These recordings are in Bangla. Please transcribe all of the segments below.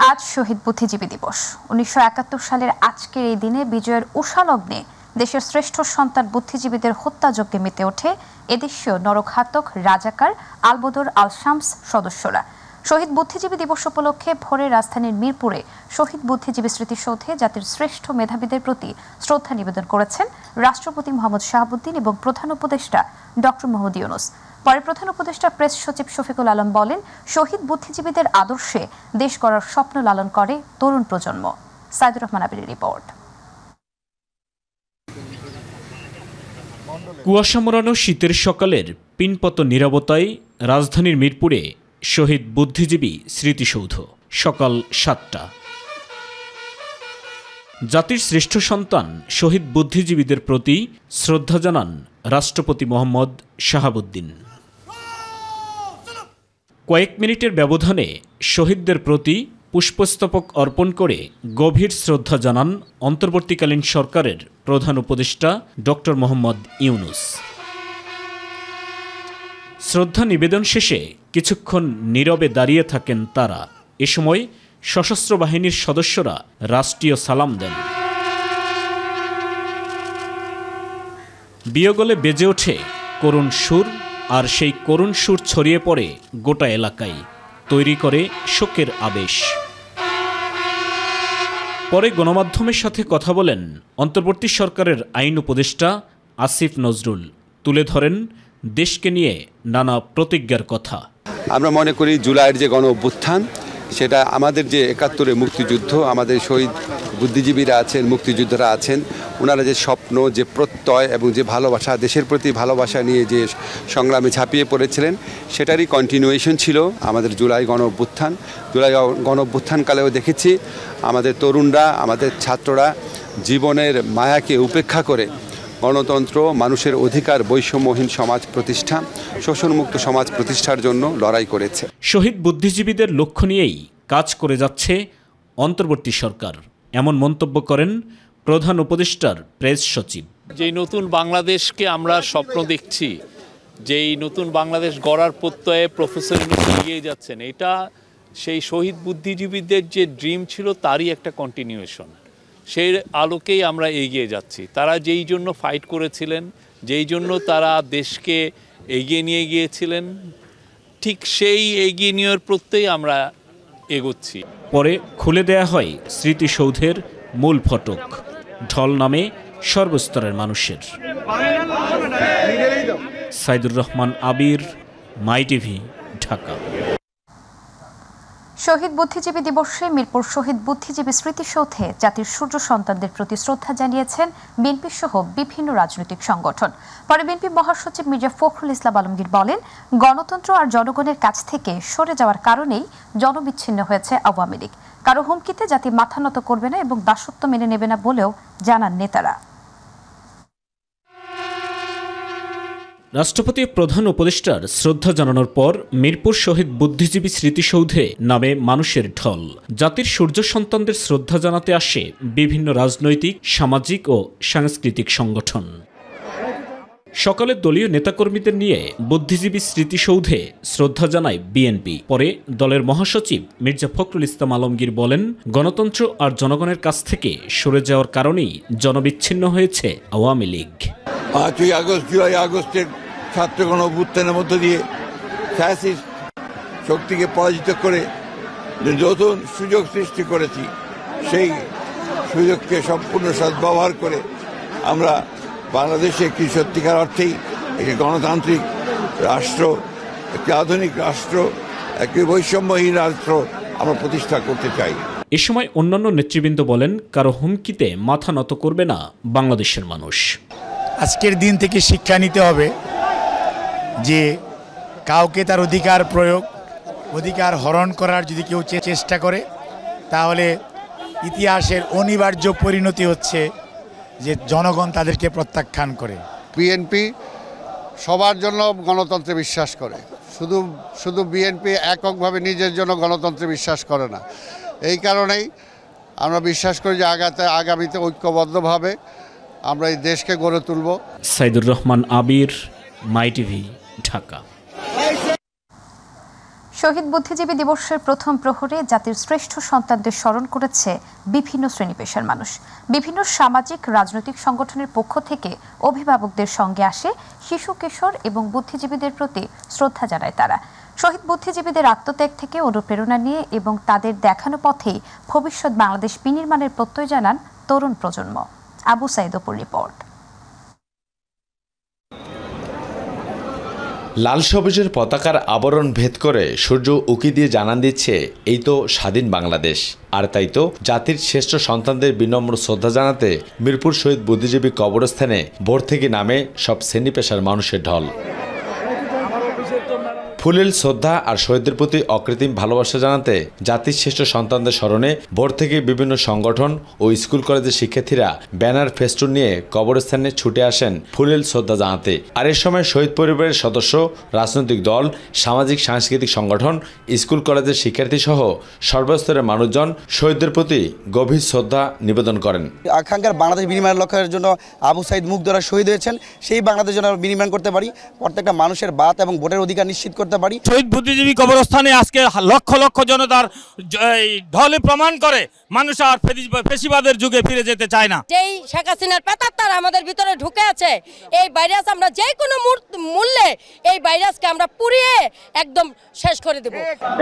আজ শহীদ বুদ্ধিজীবী দিবস। ১৯৭১ সালের আজকের এই দিনে বিজয়ের উষালগ্নে দেশের শ্রেষ্ঠ সন্তান বুদ্ধিজীবীদের হত্যাযজ্ঞে মেতে ওঠে এদেশীয় নরঘাতক রাজাকার আলবদর আল শামস সদস্যরা। শহীদ বুদ্ধিজীবী দিবস উপলক্ষে ভোরে রাজধানীর মিরপুরে শহীদ বুদ্ধিজীবী স্মৃতিসৌধে জাতির শ্রেষ্ঠ মেধাবীদের প্রতি শ্রদ্ধা নিবেদন করেছেন রাষ্ট্রপতি মোহাম্মদ শাহাবুদ্দিন এবং প্রধান উপদেষ্টা ডক্টর মোহাম্মদ ইউনূস। পরে প্রধান উপদেষ্টা প্রেস সচিব শফিকুল আলম বলেন, শহীদ বুদ্ধিজীবীদের আদর্শে দেশ গড়ার স্বপ্ন লালন করে তরুণ প্রজন্ম। সাইদুর রহমান আবিরের রিপোর্ট। কুয়াশা মোড়ানো শীতের সকালের পিনপত নীরবতায় রাজধানীর মিরপুরে শহীদ বুদ্ধিজীবী স্মৃতিসৌধ। সকাল ৭টা। জাতির শ্রেষ্ঠ সন্তান শহীদ বুদ্ধিজীবীদের প্রতি শ্রদ্ধা জানান রাষ্ট্রপতি মোহাম্মদ শাহাবুদ্দিন। কয়েক মিনিটের ব্যবধানে শহীদদের প্রতি পুষ্পস্তবক অর্পণ করে গভীর শ্রদ্ধা জানান অন্তর্বর্তীকালীন সরকারের প্রধান উপদেষ্টা ডক্টর মোহাম্মদ ইউনূস। শ্রদ্ধা নিবেদন শেষে কিছুক্ষণ নীরবে দাঁড়িয়ে থাকেন তারা। এ সময় সশস্ত্র বাহিনীর সদস্যরা রাষ্ট্রীয় সালাম দেন। বিয়োগলে বেজে ওঠে করুণ সুর, আর সেই করুণ সুর ছড়িয়ে পড়ে গোটা এলাকায়, তৈরি করে শোকের আবেশ। পরে গণমাধ্যমের সাথে কথা বলেন অন্তর্বর্তী সরকারের আইন উপদেষ্টা আসিফ নজরুল। তুলে ধরেন দেশকে নিয়ে নানা প্রতিজ্ঞার কথা। আমরা মনে করি জুলাইয়ের যে গণ অভ্যুত্থান, সেটা আমাদের যে ৭১-এর মুক্তিযুদ্ধ, আমাদের শহীদ বুদ্ধিজীবীরা আছেন, মুক্তিযোদ্ধারা আছেন, ওনারা যে স্বপ্ন, যে প্রত্যয় এবং যে ভালোবাসা, দেশের প্রতি ভালোবাসা নিয়ে যে সংগ্রামে ঝাঁপিয়ে পড়েছিলেন, সেটারই কন্টিনিউয়েশন ছিল আমাদের জুলাই গণ অভ্যুত্থান। জুলাই গণ অভ্যুত্থানকালেও দেখেছি আমাদের তরুণরা, আমাদের ছাত্ররা জীবনের মায়াকে উপেক্ষা করে গণতন্ত্র, মানুষের অধিকার, বৈষম্যহীন সমাজ প্রতিষ্ঠা, শোষণমুক্ত সমাজ প্রতিষ্ঠার জন্য লড়াই করেছে। শহীদ বুদ্ধিজীবীদের লক্ষ্য নিয়েই কাজ করে যাচ্ছে অন্তর্বর্তী সরকার, এমন মন্তব্য করেন প্রধান উপদেষ্টার প্রেস সচিব। যেই নতুন বাংলাদেশকে আমরা স্বপ্ন দেখছি, যেই নতুন বাংলাদেশ গড়ার প্রত্যয়ে প্রফেসর এগিয়ে যাচ্ছেন, এটা সেই শহীদ বুদ্ধিজীবীদের যে ড্রিম ছিল তারই একটা কন্টিনিউয়েশন। সেই আলোকেই আমরা এগিয়ে যাচ্ছি। তারা যেই জন্য ফাইট করেছিলেন, যেই জন্য তারা দেশকে এগিয়ে নিয়ে গিয়েছিলেন, ঠিক সেই এগিয়ে নেওয়ার প্রত্যেই আমরা এগোচ্ছি। পরে খুলে দেয়া হয় স্মৃতিসৌধের মূল ফটক। ঢল নামে সর্বস্তরের মানুষের। সাইদুর রহমান আবির, মাই টিভি, ঢাকা। শহীদ বুদ্ধিজীবী দিবসে মিরপুর শহীদ বুদ্ধিজীবী স্মৃতিসৌধে জাতির সূর্য সন্তানদের প্রতি শ্রদ্ধা জানিয়েছেন বিএনপি সহ বিভিন্ন রাজনৈতিক সংগঠন। পরে বিএনপি মহাসচিব মির্জা ফখরুল ইসলাম আলমগীর বলেন, গণতন্ত্র আর জনগণের কাছ থেকে সরে যাওয়ার কারণেই জনবিচ্ছিন্ন হয়েছে আওয়ামী লীগ। কারো হুমকিতে জাতি মাথা নত করবে না এবং দাসত্ব মেনে নেবে না বলেও জানান নেতারা। রাষ্ট্রপতি প্রধান উপদেষ্টার শ্রদ্ধা জানানোর পর মিরপুর শহীদ বুদ্ধিজীবী স্মৃতিসৌধে নামে মানুষের ঢল। জাতির সূর্য সন্তানদের শ্রদ্ধা জানাতে আসে বিভিন্ন রাজনৈতিক, সামাজিক ও সাংস্কৃতিক সংগঠন। সকালে দলীয় নেতাকর্মীদের নিয়ে বুদ্ধিজীবী স্মৃতিসৌধে শ্রদ্ধা জানায় বিএনপি। পরে দলের মহাসচিব মির্জা ফখরুল ইসলাম আলমগীর বলেন, গণতন্ত্র আর জনগণের কাছ থেকে সরে যাওয়ার কারণেই জনবিচ্ছিন্ন হয়েছে আওয়ামী লীগ। 5ই আগস্ট, জুলাই আগস্টের ছাত্র গণ অভ্যুত্থানের মধ্য দিয়ে ফ্যাসিস্ট শক্তিকে পরাজিত করে যে নতুন সুযোগ সৃষ্টি করেছি, সেই সুযোগকে সম্পূর্ণ সদ্ব্যবহার করে আমরা বাংলাদেশে একটি সত্যিকার অর্থেই একটি গণতান্ত্রিক রাষ্ট্র, একটি আধুনিক রাষ্ট্র, একটি বৈষম্যহীন রাষ্ট্র আমরা প্রতিষ্ঠা করতে চাই। এ সময় অন্যান্য নেতৃবৃন্দ বলেন, কারো হুমকিতে মাথা নত করবে না বাংলাদেশের মানুষ। আজকের দিন থেকে শিক্ষা নিতে হবে যে কাউকে তার অধিকার প্রয়োগ, অধিকার হরণ করার যদি কেউ চেষ্টা করে, তাহলে ইতিহাসের অনিবার্য পরিণতি হচ্ছে যে জনগণ তাদেরকে প্রত্যাখ্যান করে। বিএনপি সবার জন্য গণতন্ত্রে বিশ্বাস করে, শুধু বিএনপি এককভাবে নিজের জন্য গণতন্ত্রে বিশ্বাস করে না। এই কারণেই আমরা বিশ্বাস করি যে আগামীতে ঐক্যবদ্ধভাবে আমরা এই দেশকে গড়ে তুলব। সাইদুর রহমান আবির, মাই টিভি, ঢাকা। শহীদ বুদ্ধিজীবী দিবসের প্রথম প্রহরে জাতির শ্রেষ্ঠ সন্তানদের স্মরণ করেছে বিভিন্ন শ্রেণী পেশার মানুষ। বিভিন্ন সামাজিক রাজনৈতিক সংগঠনের পক্ষ থেকে অভিভাবকদের সঙ্গে আসে শিশু, কিশোর এবং বুদ্ধিজীবীদের প্রতি শ্রদ্ধা জানায় তারা। শহীদ বুদ্ধিজীবীদের আত্মত্যাগ থেকে অনুপ্রেরণা নিয়ে এবং তাদের দেখানো পথেই ভবিষ্যৎ বাংলাদেশ বিনির্মাণের প্রত্যয় জানান তরুণ প্রজন্ম। আবু সাইদ অপুর রিপোর্ট। লাল সবুজের পতাকার আবরণ ভেদ করে সূর্য উকি দিয়ে জানান দিচ্ছে এই তো স্বাধীন বাংলাদেশ। আর তাই তো জাতির শ্রেষ্ঠ সন্তানদের বিনম্র শ্রদ্ধা জানাতে মিরপুর শহীদ বুদ্ধিজীবী কবরস্থানে ভোর থেকে নামে সব শ্রেণী পেশার মানুষের ঢল। ফুলেল শ্রদ্ধা আর শহীদদের প্রতি অকৃত্রিম ভালোবাসা জানাতে জাতির শ্রেষ্ঠ সন্তানদের স্মরণে ভোর থেকে বিভিন্ন সংগঠন ও স্কুল কলেজের শিক্ষার্থীরা ব্যানার ফেস্টুন নিয়ে কবরস্থানে ছুটে আসেন ফুলেল শ্রদ্ধা জানাতে। আর এ সময় শহীদ পরিবারের সদস্য, রাজনৈতিক দল, সামাজিক সাংস্কৃতিক সংগঠন, স্কুল কলেজের শিক্ষার্থী সহ সর্বস্তরের মানুষজন শহীদদের প্রতি গভীর শ্রদ্ধা নিবেদন করেন। আকাঙ্ক্ষার বাংলাদেশ বিনির্মাণের লক্ষ্যের জন্য আবু সাইদ মুখ দ্বারা শহীদ হয়েছেন, সেই বাংলাদেশ যেন বিনির্মাণ করতে পারি, প্রত্যেকটা মানুষের বাত এবং ভোটের অধিকার নিশ্চিত করতে পারি। শহীদ বুদ্ধিজীবী কবরস্থানে আজকে লক্ষ লক্ষ জনতার ঢলে প্রমাণ করে মানুষ আর ফেসিবাদের যুগে ফিরে যেতে চায় না। যেই শেখ হাসিনার পেতাত্তার আমাদের ভিতরে ঢুকে আছে, এই ভাইরাস আমরা যে কোনো মূল্যে এই ভাইরাসকে আমরা পুড়িয়ে একদম শেষ করে দেব।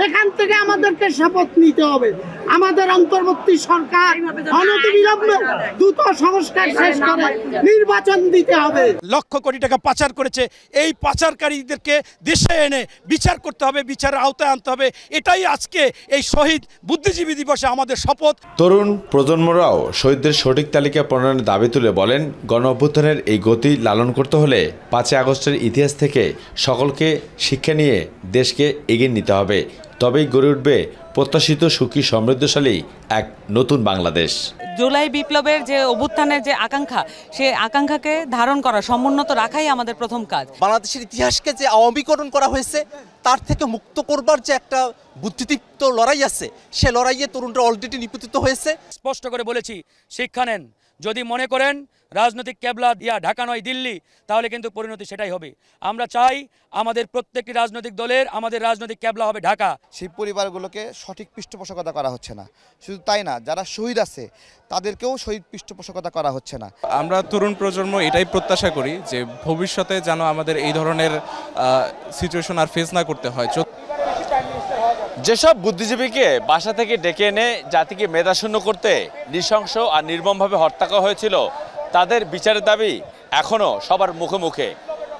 এখান থেকে আমাদেরকে শপথ নিতে হবে, আমাদের অন্তর্বর্তী সরকার অনতিবিলম্বে দ্রুত সংস্কার শেষ করে নির্বাচন দিতে হবে। লক্ষ কোটি টাকা পাচার করেছে, এই পাচারকারীদেরকে দেশে এনে বিচার করতে হবে, বিচারের আওতায় আনতে হবে। এটাই আজকে এই শহীদ বুদ্ধিজীবী দিবসে আমাদের শপথ। তরুণ প্রজন্মরাও শহীদদের সঠিক তালিকা প্রণয়নের দাবি তুলে বলেন, গণ অভ্যুত্থানের এই গতি লালন করতে হলে 5 আগস্টের ইতিহাস থেকে সকলকে শিক্ষা নিয়ে দেশকে এগিয়ে নিতে হবে। তবেই গড়ে উঠবে প্রত্যাশিত সুখী সমৃদ্ধশালী এক নতুন বাংলাদেশ। জুলাই বিপ্লবের যে অভ্যুত্থানের যে আকাঙ্ক্ষা, সেই আকাঙ্ক্ষাকে ধারণ করা, সমুন্নত রাখাই আমাদের প্রথম কাজ। বাংলাদেশের ইতিহাসকে যে আওয়ামীকরণ করা হয়েছে তার থেকে মুক্ত করবার যে একটা বুদ্ধিদীপ্ত লড়াই আছে, সে লড়াইয়ে তরুণরা অলরেডি নিপতিত হয়েছে। স্পষ্ট করে বলেছি, শিক্ষা নেন। যদি মনে করেন রাজনৈতিক ক্যাবলা দিয়া ঢাকা নয় দিল্লি, তাহলে কিন্তু পরিণতি সেটাই হবে। আমরা চাই আমাদের প্রত্যেকটি রাজনৈতিক দলের আমাদের রাজনৈতিক ক্যাবলা হবে ঢাকা। সেই পরিবারগুলোকে সঠিক পৃষ্ঠপোষকতা করা হচ্ছে না। শুধু তাই না, যারা শহীদ আছে তাদেরকেও শহীদ পৃষ্ঠপোষকতা করা হচ্ছে না। আমরা তরুণ প্রজন্ম এটাই প্রত্যাশা করি যে ভবিষ্যতে যেন আমাদের এই ধরনের সিচুয়েশন আর ফেস না করতে হয়। যেসব বুদ্ধিজীবীকে বাসা থেকে ডেকে এনে জাতিকে মেধাশূন্য করতে নৃশংস আর নির্মমভাবে হত্যা করা হয়েছিল, তাদের বিচারের দাবি এখনও সবার মুখে মুখে।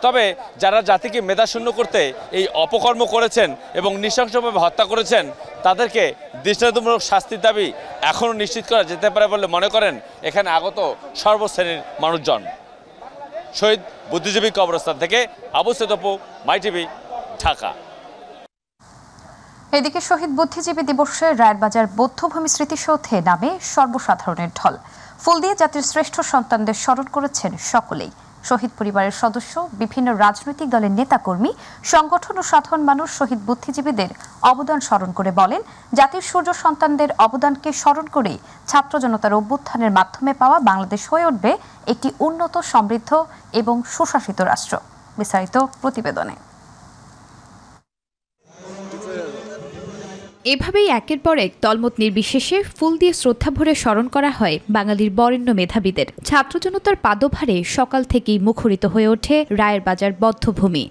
তবে যারা জাতিকে মেধাশূন্য করতে এই অপকর্ম করেছেন এবং নৃশংসভাবে হত্যা করেছেন, তাদেরকে দৃষ্টান্তমূলক শাস্তির দাবি এখনও নিশ্চিত করা যেতে পারে বলে মনে করেন এখানে আগত সর্বশ্রেণীর মানুষজন। শহীদ বুদ্ধিজীবী কবরস্থান থেকে আবু সাইদ অপু, মাই টিভি, ঢাকা। এদিকে শহীদ বুদ্ধিজীবী দিবসে রায়েরবাজার বৌদ্ধভূমি স্মৃতিসৌধে নামে সর্বসাধারণের ঢল। ফুল দিয়ে জাতির শ্রেষ্ঠ সন্তানদের স্মরণ করেছেন সকলেই। শহীদ পরিবারের সদস্য, বিভিন্ন রাজনৈতিক দলের নেতাকর্মী, সংগঠন ও সাধারণ মানুষ শহীদ বুদ্ধিজীবীদের অবদান স্মরণ করে বলেন, জাতির সূর্য সন্তানদের অবদানকে স্মরণ করেই ছাত্র জনতার অভ্যুত্থানের মাধ্যমে পাওয়া বাংলাদেশ হয়ে উঠবে একটি উন্নত, সমৃদ্ধ এবং সুশাসিত রাষ্ট্র। বিস্তারিত প্রতিবেদনে। এভাবেই একের পর এক দলমত নির্বিশেষে ফুল দিয়ে শ্রদ্ধা ভরে স্মরণ করা হয় বাঙালির বরেণ্য মেধাবীদের। ছাত্র জনতার পাদভারে সকাল থেকেই মুখরিত হয়ে ওঠে রায়েরবাজার বদ্ধভূমি।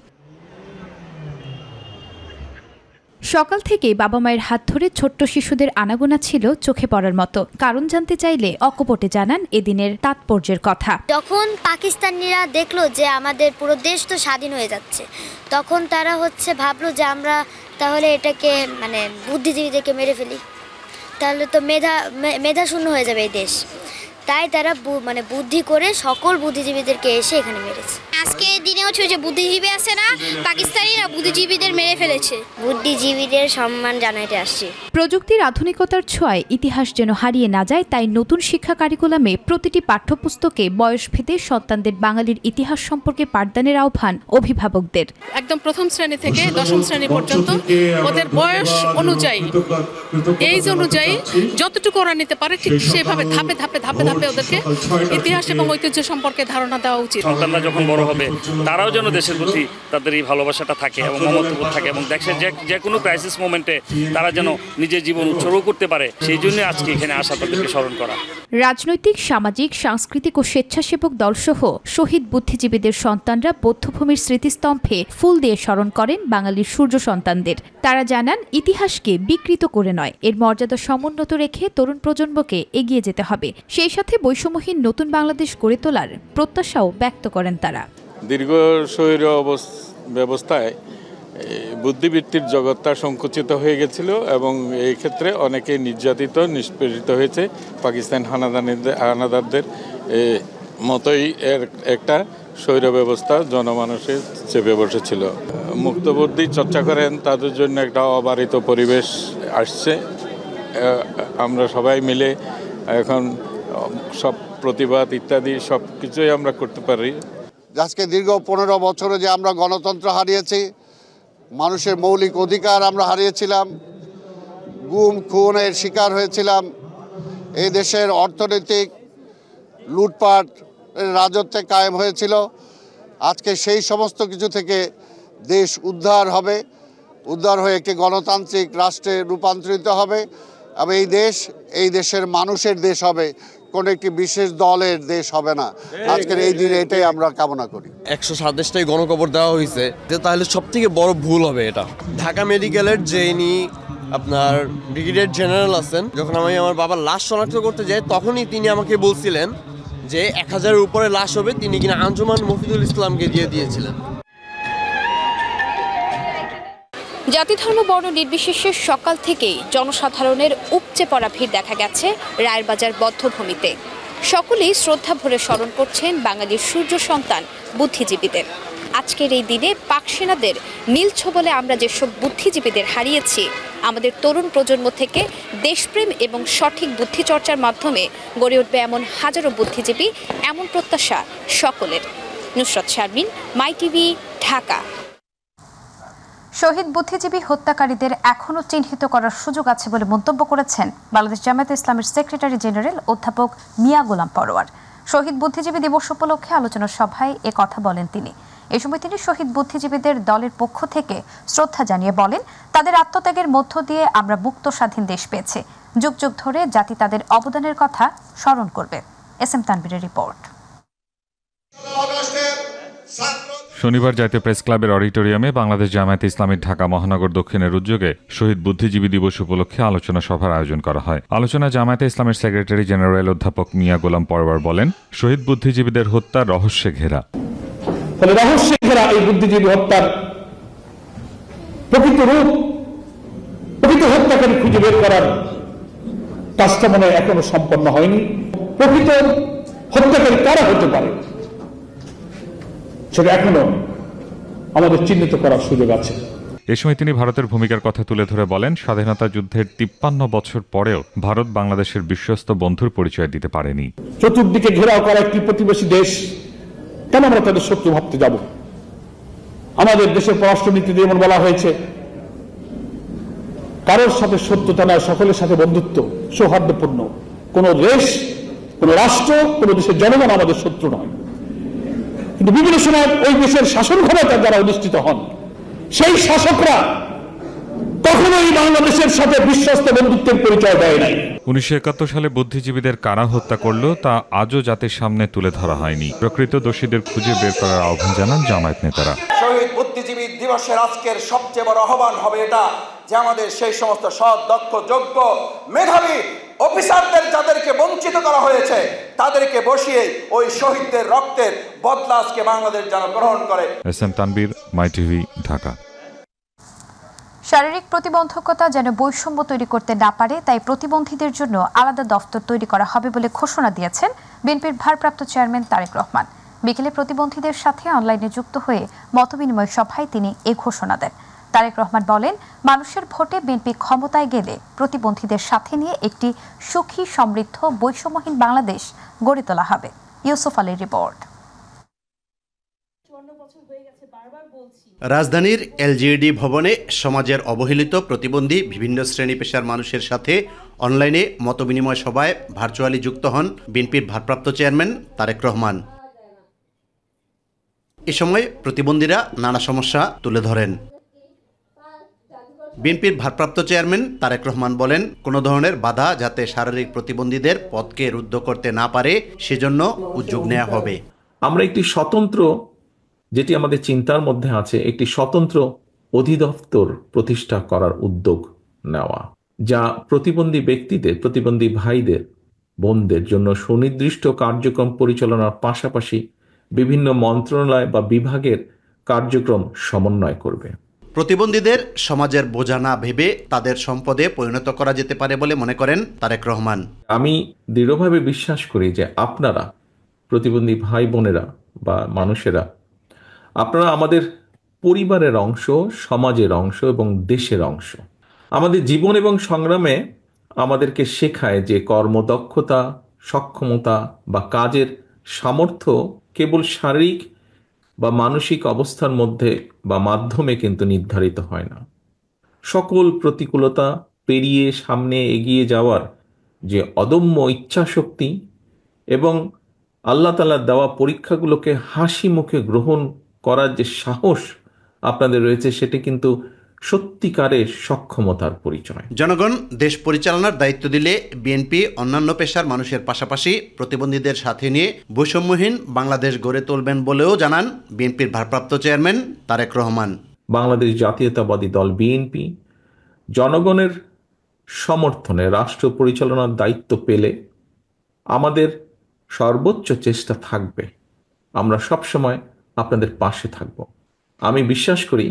সকাল থেকেই বাবা মায়ের হাত ধরে ছোট্ট শিশুদের আনাগোনা ছিল চোখে পড়ার মতো। কারণ জানতে চাইলে অকপটে জানান এদিনের তাৎপর্যের কথা। যখন পাকিস্তানিরা দেখলো যে আমাদের পুরো দেশ তো স্বাধীন হয়ে যাচ্ছে, তখন তারা ভাবলো যে আমরা তাহলে এটাকে বুদ্ধিজীবীদেরকে মেরে ফেলি, তাহলে তো মেধা শূন্য হয়ে যাবে এই দেশ। তাই তারা বুদ্ধি করে সকল বুদ্ধিজীবীদেরকে এসে এখানে মেরেছে। আজকে দিনে হচ্ছে যে বুদ্ধিজীবী আছে না, পাকিস্তানিরা বুদ্ধিজীবীদের মেরে ফেলেছে। বুদ্ধিজীবীদের সম্মান জানাইতে আসছি। প্রযুক্তির আধুনিকতার ছোঁয়ায় ইতিহাস যেন হারিয়ে না যায়, তাই নতুন শিক্ষা কারিকুলামে প্রতিটি পাঠ্যপুস্তকে বয়সভেদে সন্তানদের বাঙালির ইতিহাস সম্পর্কে পাঠদানের আহ্বান অভিভাবকদের। একদম প্রথম শ্রেণী থেকে দশম শ্রেণী পর্যন্ত ওদের বয়স অনুযায়ী, এইজ অনুযায়ী যতটুকু ওরা নিতে পারে ঠিক সেভাবে ধাপে ধাপে ধাপে ধাপে ওদেরকে ইতিহাস এবং ঐতিহ্য সম্পর্কে ধারণা দেওয়া উচিত। সন্তানরা যখন বড় হবে হবে, তারাও যেন দেশের প্রতি তাদের এই ভালোবাসাটা থাকে এবং মমত্ববোধ থাকে এবং দেশের যে কোনো ক্রাইসিস মোমেন্টে তারা যেন নিজের জীবন উৎসর্গ করতে পারে, সেই জন্য আজকে এখানে আসা, তাদেরকে স্মরণ করা। রাজনৈতিক, সামাজিক, সাংস্কৃতিক ও স্বেচ্ছাসেবক দলসহ শহীদ বুদ্ধিজীবীদের সন্তানরা বৌদ্ধভূমির স্মৃতিস্তম্ভে ফুল দিয়ে স্মরণ করেন বাঙালির সূর্য সন্তানদের। তারা জানান, ইতিহাসকে বিকৃত করে নয়, এর মর্যাদা সমুন্নত রেখে তরুণ প্রজন্মকে এগিয়ে যেতে হবে। সেই সাথে বৈষম্যহীন নতুন বাংলাদেশ গড়ে তোলার প্রত্যাশাও ব্যক্ত করেন তারা। দীর্ঘ স্বৈর ব্যবস্থায় বুদ্ধিবৃত্তির জগৎটা সংকুচিত হয়ে গেছিল এবং এই ক্ষেত্রে অনেকে নির্যাতিত, নিষ্পেষিত হয়েছে। পাকিস্তান হানাদারদের মতোই এর একটা স্বৈর ব্যবস্থা জনমানুষে চেপে বসেছিল। মুক্তবুদ্ধি চর্চা করেন, তাদের জন্য একটা অবারিত পরিবেশ আসছে। আমরা সবাই মিলে এখন সব প্রতিবাদ ইত্যাদি সব কিছুই আমরা করতে পারি। আজকে দীর্ঘ 15 বছরে যে আমরা গণতন্ত্র হারিয়েছি, মানুষের মৌলিক অধিকার আমরা হারিয়েছিলাম, গুম খুনের শিকার হয়েছিলাম, এই দেশের অর্থনৈতিক লুটপাট রাজত্বে কায়েম হয়েছিল। আজকে সেই সমস্ত কিছু থেকে দেশ উদ্ধার হবে, উদ্ধার হয়ে একটি গণতান্ত্রিক রাষ্ট্রে রূপান্তরিত হবে এবং এই দেশের মানুষের দেশ হবে, কোনো একটি বিশেষ দলের দেশ হবে না। আজকের এই দিনে এটাই আমরা কামনা করি। 127টাই গণকবর দেওয়া হয়েছে, তাহলে সবথেকে বড় ভুল হবে এটা। ঢাকা মেডিকেলের যিনি আপনার ব্রিগেডিয়ার জেনারেল আছেন, যখন আমি আমার বাবার লাশ শনাক্ত করতে যাই, তখনই তিনি আমাকে বলছিলেন যে 1000-এর উপরে লাশ হবে, তিনি কিনা আঞ্জুমান মফিদুল ইসলামকে দিয়ে দিয়েছিলেন। জাতি, ধর্ম, বর্ণ নির্বিশেষে সকাল থেকেই জনসাধারণের উপচে পড়া ভিড় দেখা গেছে রায়েরবাজার বধ্যভূমিতে। সকলেই শ্রদ্ধা ভরে স্মরণ করছেন বাঙালির সূর্য সন্তান বুদ্ধিজীবীদের। আজকের এই দিনে পাক সেনাদের নীল ছোবলে আমরা যেসব বুদ্ধিজীবীদের হারিয়েছি, আমাদের তরুণ প্রজন্ম থেকে দেশপ্রেম এবং সঠিক বুদ্ধিচর্চার মাধ্যমে গড়ে উঠবে এমন হাজারো বুদ্ধিজীবী, এমন প্রত্যাশা সকলের। নুসরাত শারমিন, মাই টিভি, ঢাকা। শহীদ বুদ্ধিজীবী হত্যাকারীদের এখনও চিহ্নিত করার সুযোগ আছে বলে মন্তব্য করেছেন বাংলাদেশ জামায়াতে ইসলামের সেক্রেটারি জেনারেল অধ্যাপক মিয়া গোলাম পরোয়ার। শহীদ বুদ্ধিজীবী দিবস উপলক্ষে আলোচনা সভায় এ কথা বলেন তিনি। এই সময় তিনি শহীদ বুদ্ধিজীবীদের দলের পক্ষ থেকে শ্রদ্ধা জানিয়ে বলেন, তাদের আত্মত্যাগের মধ্য দিয়ে আমরা মুক্ত স্বাধীন দেশ পেয়েছি। যুগ যুগ ধরে জাতি তাদের অবদানের কথা স্মরণ করবে। এস এম তানভীরের রিপোর্ট। শনিবার জাতীয় প্রেস ক্লাবের অডিটোরিয়ামে বাংলাদেশ জামায়াতে ইসলামীর ঢাকা মহানগর দক্ষিণের উদ্যোগে শহীদ বুদ্ধিজীবী দিবস উপলক্ষে আলোচনা সভার আয়োজন করা হয়। আলোচনায় জামায়াতে ইসলামের সেক্রেটারি জেনারেল অধ্যাপক মিয়া গোলাম পরোয়ার বলেন, শহীদ বুদ্ধিজীবীদের হত্যা রহস্যে ঘেরা। ফলে রহস্যে ঘেরা এই বুদ্ধিজীবী হত্যার প্রকৃত রূপ, প্রকৃত হত্যাকারী খুঁজে বের করার কাজটা মনে এখনো সম্পন্ন হয়নি। প্রকৃত হত্যাকারী কারা হতে পারে সেটা এখনো আমাদের চিহ্নিত করার সুযোগ আছে। এ সময় তিনি ভারতের ভূমিকার কথা তুলে ধরে বলেন, স্বাধীনতা যুদ্ধের 53 বছর পরেও ভারত বাংলাদেশের বিশ্বস্ত বন্ধুর পরিচয় দিতে পারেনি। চতুর্দিকে ঘেরাও করা একটি প্রতিবেশী দেশ, কেন আমরা তাদের শত্রু ভাবতে যাব? আমাদের দেশের পররাষ্ট্রনীতিতে যেমন বলা হয়েছে, কারোর সাথে শত্রুতা নয়, সকলের সাথে বন্ধুত্ব, সৌহার্দ্যপূর্ণ। কোন দেশ, কোন রাষ্ট্র, কোন দেশের জনগণ আমাদের শত্রু নয়। কিন্তু বিভিন্ন সময় ওই দেশের শাসন ক্ষমতা যারা অধিষ্ঠিত হন, সেই শাসকরা কখনোই বাংলাদেশের সাথে বিশ্বস্ত বন্ধুত্বের পরিচয় দেয় নাই। 1971 সালে বুদ্ধিজীবীদের কারা হত্যা করল তা আজও জাতির সামনে তুলে ধরা হয়নি। প্রকৃত দোষীদের খুঁজে বের করার আহ্বান জানান জামায়াত নেতারা। শহীদ বুদ্ধিজীবী দিবসের আজকের সবচেয়ে বড় আহ্বান হবে এটা যে আমাদের সেই সমস্ত সৎ, দক্ষ, যোগ্য, মেধাবী অফিসারদের যাদেরকে বঞ্চিত করা হয়েছে তাদেরকে বসিয়ে ওই শহীদদের রক্তের বদলা আজকে বাংলাদেশ যেন গ্রহণ করে। এস এম তানভীর, মাই টিভি, ঢাকা। শারীরিক প্রতিবন্ধকতা যেন বৈষম্য তৈরি করতে না পারে, তাই প্রতিবন্ধীদের জন্য আলাদা দফতর তৈরি করা হবে বলে ঘোষণা দিয়েছেন বিএনপির ভারপ্রাপ্ত চেয়ারম্যান তারেক রহমান। বিকেলে প্রতিবন্ধীদের সাথে অনলাইনে যুক্ত হয়ে মতবিনিময় সভায় তিনি এই ঘোষণা দেন। তারেক রহমান বলেন, মানুষের ভোটে বিএনপি ক্ষমতায় গেলে প্রতিবন্ধীদের সাথে নিয়ে একটি সুখী, সমৃদ্ধ, বৈষম্যহীন বাংলাদেশ গড়ে তোলা হবে। ইউসুফ আলীর রিপোর্ট। রাজধানীর এলজিইডি ভবনে সমাজের অবহেলিত প্রতিবন্ধী বিভিন্ন শ্রেণী পেশার মানুষের সাথে অনলাইনে মতবিনিময় সভায় ভার্চুয়ালি যুক্ত হন বিএনপির ভারপ্রাপ্ত চেয়ারম্যান তারেক রহমান। এ সময় প্রতিবন্ধীরা নানা সমস্যা তুলে ধরেন। বিএনপির ভারপ্রাপ্ত চেয়ারম্যান তারেক রহমান বলেন, কোনো ধরনের বাধা যাতে শারীরিক প্রতিবন্ধীদের পথকে রুদ্ধ করতে না পারে সেজন্য উদ্যোগ নেওয়া হবে। আমরা একটি স্বতন্ত্র, যেটি আমাদের চিন্তার মধ্যে আছে, একটি স্বতন্ত্র অধিদপ্তর প্রতিষ্ঠা করার উদ্যোগ নেওয়া, যা প্রতিবন্ধী ব্যক্তিদের, প্রতিবন্ধী ভাইদের, বোনদের জন্য সুনির্দিষ্ট কার্যক্রম পরিচালনার পাশাপাশি বিভিন্ন মন্ত্রণালয় বা বিভাগের কার্যক্রম সমন্বয় করবে। প্রতিবন্ধীদের সমাজের বোঝা না ভেবে তাদের সম্পদে পরিণত করা যেতে পারে বলে মনে করেন তারেক রহমান। আমি দৃঢ়ভাবে বিশ্বাস করি যে আপনারা প্রতিবন্ধী ভাই বোনেরা বা মানুষেরা, আপনারা আমাদের পরিবারের অংশ, সমাজের অংশ এবং দেশের অংশ। আমাদের জীবন এবং সংগ্রামে আমাদেরকে শেখায় যে কর্মদক্ষতা, সক্ষমতা বা কাজের সামর্থ্য কেবল শারীরিক বা মানসিক অবস্থার মধ্যে বা মাধ্যমে কিন্তু নির্ধারিত হয় না। সকল প্রতিকূলতা পেরিয়ে সামনে এগিয়ে যাওয়ার যে অদম্য ইচ্ছাশক্তি এবং আল্লাহ তাআলার দেওয়া পরীক্ষাগুলোকে হাসি মুখে গ্রহণ করার যে সাহস আপনাদের রয়েছে, সেটি কিন্তু সত্যিকারের সক্ষমতার পরিচয়। জনগণ দেশ পরিচালনার দায়িত্ব দিলে বিএনপি অন্যান্য পেশার মানুষের পাশাপাশি প্রতিবন্ধীদের সাথে নিয়ে বৈষম্যহীন বাংলাদেশ গড়ে তুলবেন বলেও জানান বিএনপির ভারপ্রাপ্ত চেয়ারম্যান তারেক রহমান। বাংলাদেশ জাতীয়তাবাদী দল বিএনপি জনগণের সমর্থনে রাষ্ট্র পরিচালনার দায়িত্ব পেলে আমাদের সর্বোচ্চ চেষ্টা থাকবে, আমরা সবসময় আপনাদের পাশে থাকব। আমি বিশ্বাস করি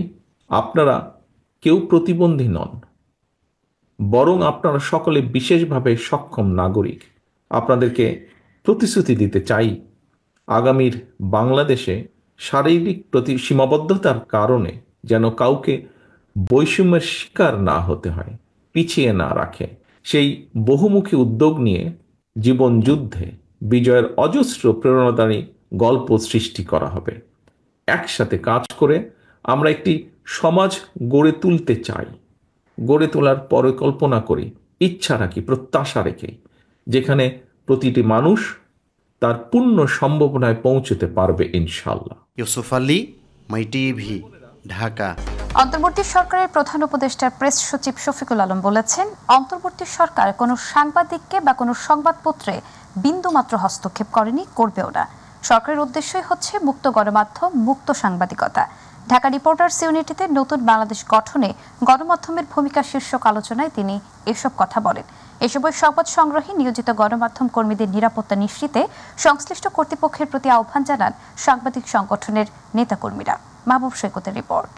আপনারা কেউ প্রতিবন্ধী নন, বরং আপনারা সকলে বিশেষভাবে সক্ষম নাগরিক। আপনাদেরকে প্রতিশ্রুতি দিতে চাই, আগামীর বাংলাদেশে শারীরিক সীমাবদ্ধতার কারণে যেন কাউকে বৈষম্যের শিকার না হতে হয়, পিছিয়ে না রাখে, সেই বহুমুখী উদ্যোগ নিয়ে জীবন যুদ্ধে বিজয়ের অজস্র প্রেরণাদায়ী গল্প সৃষ্টি করা হবে। একসাথে কাজ করে আমরা একটি সমাজ গড়ে তুলতে চাই, গড়ে তোলার পরিকল্পনা করি, ইচ্ছা রাখি, প্রত্যাশা রেখে, যেখানে প্রতিটি মানুষ তার পূর্ণ সম্ভাবনায় পৌঁছতে পারবে ইনশাআল্লাহ। ইউসুফ আলী, মাইটিভি, ঢাকা। অন্তর্বর্তী সরকারের প্রধান উপদেষ্টার প্রেস সচিব শফিকুল আলম বলেছেন, অন্তর্বর্তী সরকার কোনো সাংবাদিককে বা কোনো সংবাদপত্রে বিন্দুমাত্র হস্তক্ষেপ করেনি, করবেও না। সরকারের উদ্দেশ্যই হচ্ছে মুক্ত গণমাধ্যম, মুক্ত সাংবাদিকতা। ঢাকা রিপোর্টার্স ইউনিটিতে নতুন বাংলাদেশ গঠনে গণমাধ্যমের ভূমিকা শীর্ষক আলোচনায় তিনি এসব কথা বলেন। এ সময় সংবাদ সংগ্রহে নিয়োজিত গণমাধ্যম কর্মীদের নিরাপত্তা নিশ্চিতে সংশ্লিষ্ট কর্তৃপক্ষের প্রতি আহ্বান জানান সাংবাদিক সংগঠনের নেতাকর্মীরা। মাহবুব সৈকতের রিপোর্ট।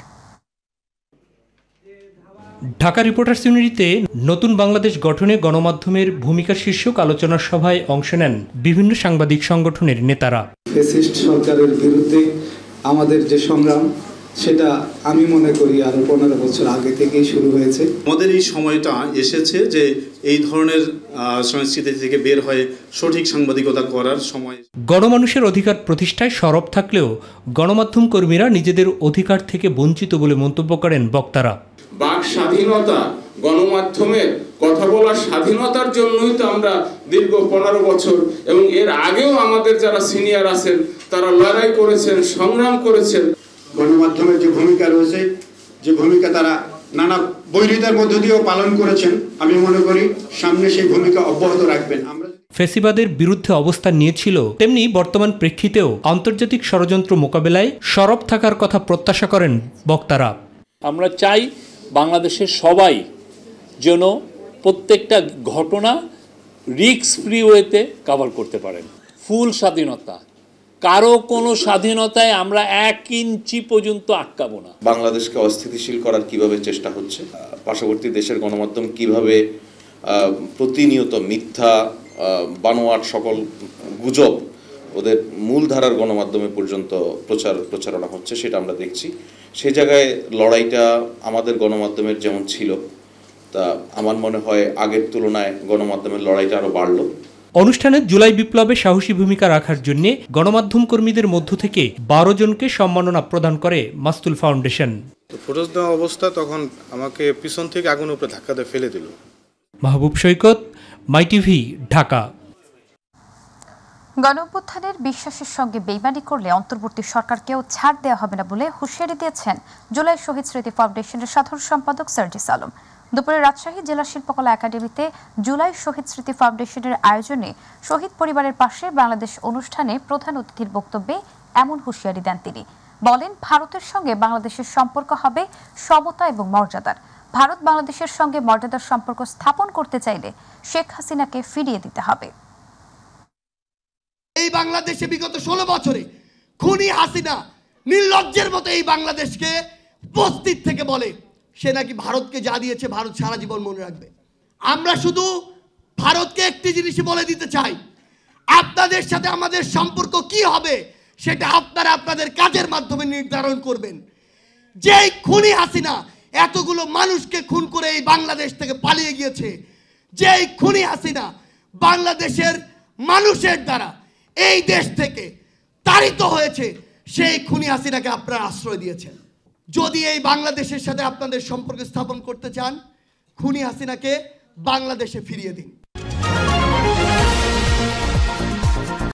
ঢাকা রিপোর্টার্স ইউনিটিতে নতুন বাংলাদেশ গঠনে গণমাধ্যমের ভূমিকা শীর্ষক আলোচনা সভায় অংশ নেন বিভিন্ন সাংবাদিক সংগঠনের নেতারা। ফ্যাসিস্ট সরকারের বিরুদ্ধে আমাদের যে সংগ্রাম, সেটা আমি মনে করি আরো 15 বছর আগে থেকেই শুরু হয়েছে। আমাদের এই সময়টা এসেছে যে এই ধরনের সংস্কৃতি থেকে বের হয়ে সঠিক সাংবাদিকতা করার সময়। গণমানুষের অধিকার প্রতিষ্ঠায় সরব থাকলেও গণমাধ্যম কর্মীরা নিজেদের অধিকার থেকে বঞ্চিত বলে মন্তব্য করেন বক্তারা। বাক স্বাধীনতা, গণমাধ্যমের কথা বলার স্বাধীনতার জন্যই তো আমরা দীর্ঘ 15 বছর এবং এর আগেও আমাদের যারা সিনিয়র আছেন তারা লড়াই করেছেন, সংগ্রাম করেছেন। গণমাধ্যমের যে ভূমিকা রয়েছে, যে ভূমিকা তারা নানা বৈরিতার মধ্য দিয়েও পালন করেছেন, আমি মনে করি সামনে সেই ভূমিকা অব্যাহত রাখবেন। আমরা ফ্যাসিবাদের বিরুদ্ধে অবস্থান নিয়েছিল, তেমনি বর্তমান প্রেক্ষিতেও আন্তর্জাতিক ষড়যন্ত্র মোকাবেলায় সরব থাকার কথা প্রত্যাশা করেন বক্তারা। আমরা চাই বাংলাদেশের সবাই যেন প্রত্যেকটা ঘটনা রিস্ক ফ্রি ওয়েতে কভার করতে পারেন। ফুল স্বাধীনতা, কারো কোনো স্বাধীনতায় আমরা 1 ইঞ্চি পর্যন্ত আটকাবো না। বাংলাদেশকে অস্থিতিশীল করার কিভাবে চেষ্টা হচ্ছে, পার্শ্ববর্তী দেশের গণমাধ্যম কিভাবে প্রতিনিয়ত মিথ্যা, বানোয়াট সকল গুজব ওদের মূলধারার গণমাধ্যমে পর্যন্ত প্রচারণা হচ্ছে, সেটা আমরা দেখছি। সেই জায়গায় লড়াইটা আমাদের গণমাধ্যমের যেমন ছিল, তা আমার মনে হয় আগের তুলনায় গণমাধ্যমের লড়াইটা আরও বাড়ল। অনুষ্ঠানে জুলাই বিপ্লবে সাহসী ভূমিকা রাখার জন্য গণমাধ্যম কর্মীদের মধ্য থেকে 12 জনকে সম্মাননা প্রদান করে মাস্তুল ফাউন্ডেশন। ফটোজ দেওয়া অবস্থা, তখন আমাকে পিছন থেকে আগুনের উপরে ধাক্কা দিয়ে ফেলে দিল। মাহবুব সৈকত, মাইটিভি, ঢাকা। গণঅভ্যুত্থানের বিশ্বাসের সঙ্গে বেইমানি করলে অন্তর্বর্তী সরকারকেও ছাড় দেওয়া হবে না বলে হুঁশিয়ারি দিয়েছেন জুলাই শহীদ স্মৃতি ফাউন্ডেশনের সাধারণ সম্পাদক সার্জিস আলম। দুপুরে রাজশাহী জেলা শিল্পকলা একাডেমিতে জুলাই শহীদ স্মৃতি ফাউন্ডেশনের আয়োজনে শহীদ পরিবারের পাশে বাংলাদেশ অনুষ্ঠানে প্রধান অতিথির বক্তব্যে এমন হুঁশিয়ারি দেন তিনি। বলেন, ভারতের সঙ্গে বাংলাদেশের সম্পর্ক হবে সমতা এবং মর্যাদার। ভারত বাংলাদেশের সঙ্গে মর্যাদার সম্পর্ক স্থাপন করতে চাইলে শেখ হাসিনাকে ফিরিয়ে দিতে হবে। এই বাংলাদেশে বিগত 16 বছরে খুনি হাসিনা নির্লজ্জের মতো এই বাংলাদেশকে উপস্থিত থেকে বলে সে নাকি ভারতকে যা দিয়েছে ভারত সারা জীবন মনে রাখবে। আমরা শুধু ভারতকে একটি জিনিসই বলে দিতে চাই, আপনাদের সাথে আমাদের সম্পর্ক কি হবে সেটা আপনারা আপনাদের কাজের মাধ্যমে নির্ধারণ করবেন। যেই খুনি হাসিনা এতগুলো মানুষকে খুন করে এই বাংলাদেশ থেকে পালিয়ে গিয়েছে, যেই খুনি হাসিনা বাংলাদেশের মানুষের দ্বারা এই দেশ থেকে তাড়িত হয়েছে, সেই খুনি হাসিনাকে আপনারা আশ্রয় দিয়েছেন। যদি এই বাংলাদেশের সাথে আপনাদের সম্পর্ক স্থাপন করতে চান, খুনি হাসিনাকে বাংলাদেশে ফিরিয়ে দিন।